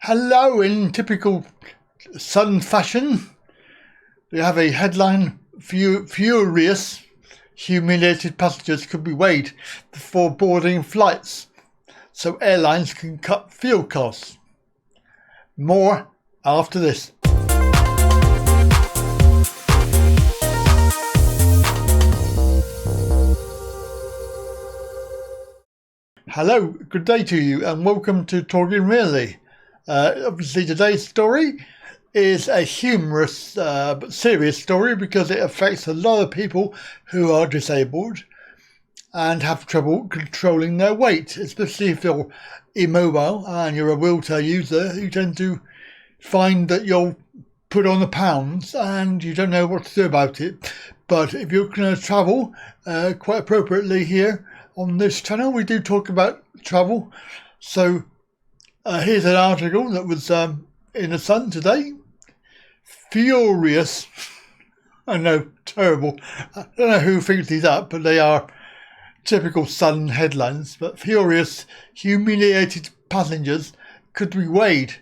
Hello, in typical Sun fashion, we have a headline: "Furious, humiliated passengers could be weighed before boarding flights, so airlines can cut fuel costs." More after this. Hello, good day to you, and welcome to Talkin Really. Obviously, today's story is a humorous but serious story because it affects a lot of people who are disabled and have trouble controlling their weight, especially if you're immobile and you're a wheelchair user. You tend to find that you'll put on the pounds and you don't know what to do about it. But if you're going to travel, quite appropriately here on this channel, we do talk about travel. So here's an article that was in the Sun today. Furious. I know, terrible. I don't know who thinks these up, but they are typical Sun headlines. But furious, humiliated passengers could be weighed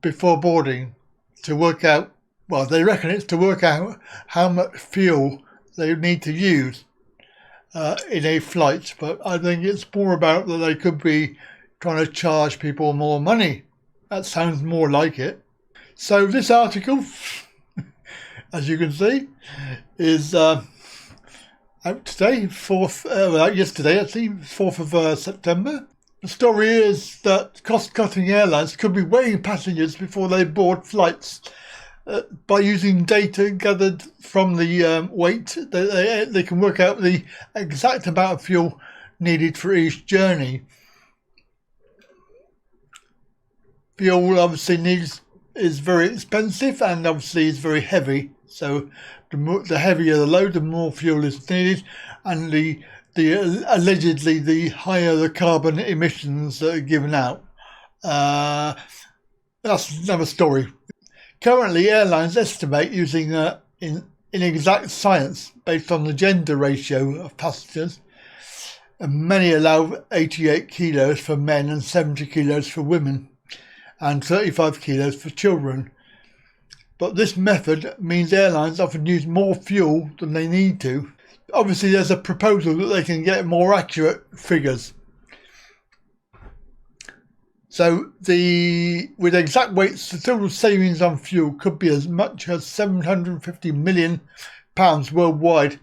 before boarding to work out, well, they reckon it's to work out how much fuel they need to use in a flight. But I think it's more about that they could be trying to charge people more money. That sounds more like it. So this article, as you can see, is out today, yesterday actually, 4th of September. The story is that cost-cutting airlines could be weighing passengers before they board flights. By using data gathered from the weight, they can work out the exact amount of fuel needed for each journey. Fuel obviously is very expensive and obviously is very heavy. So the heavier the load, the more fuel is needed, and the allegedly the higher the carbon emissions that are given out. That's another story. Currently, airlines estimate using inexact science based on the gender ratio of passengers. And many allow 88 kilos for men and 70 kilos for women, and 35 kilos for children. But this method means airlines often use more fuel than they need to. Obviously, there's a proposal that they can get more accurate figures. So with exact weights, the total savings on fuel could be as much as £750 million worldwide.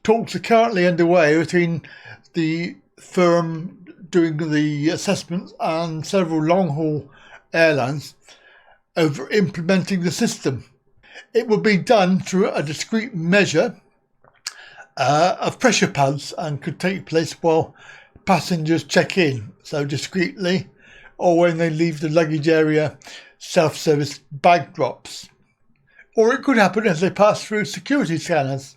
Talks are currently underway between the firm doing the assessments and several long-haul airlines over implementing the system. It will be done through a discrete measure of pressure pads and could take place while passengers check in, so discreetly, or when they leave the luggage area, self-service bag drops. Or it could happen as they pass through security scanners.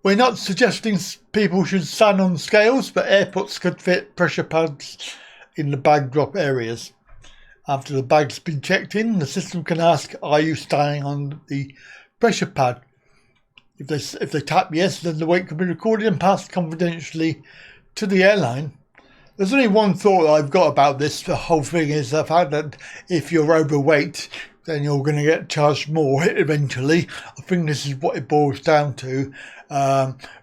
We're not suggesting people should stand on scales, but airports could fit pressure pads in the bag drop areas. After the bag's been checked in, the system can ask, "Are you standing on the pressure pad?" If they tap yes, then the weight can be recorded and passed confidentially to the airline. There's only one thought I've got about this. The whole thing is the fact that if you're overweight, then you're going to get charged more eventually. I think this is what it boils down to.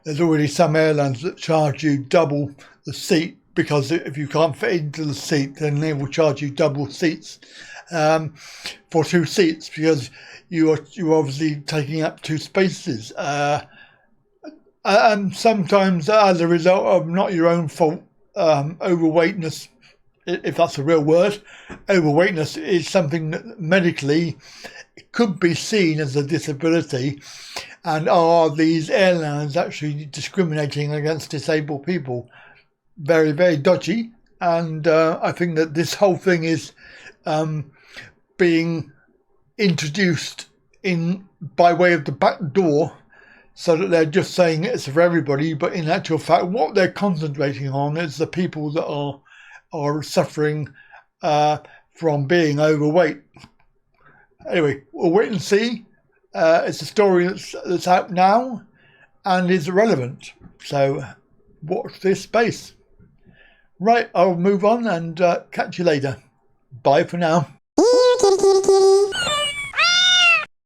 There's already some airlines that charge you double the seat, because if you can't fit into the seat, then they will charge you double seats for 2 seats, because you're obviously taking up 2 spaces. And sometimes as a result of not your own fault, overweightness, if that's a real word, overweightness is something that medically could be seen as a disability. And are these airlines actually discriminating against disabled people? Very, very dodgy. And I think that this whole thing is being introduced in by way of the back door, so that they're just saying it's for everybody, but in actual fact what they're concentrating on is the people that are suffering from being overweight. Anyway, we'll wait and see. It's a story that's out now and is relevant, so watch this space. Right, I'll move on and catch you later. Bye for now.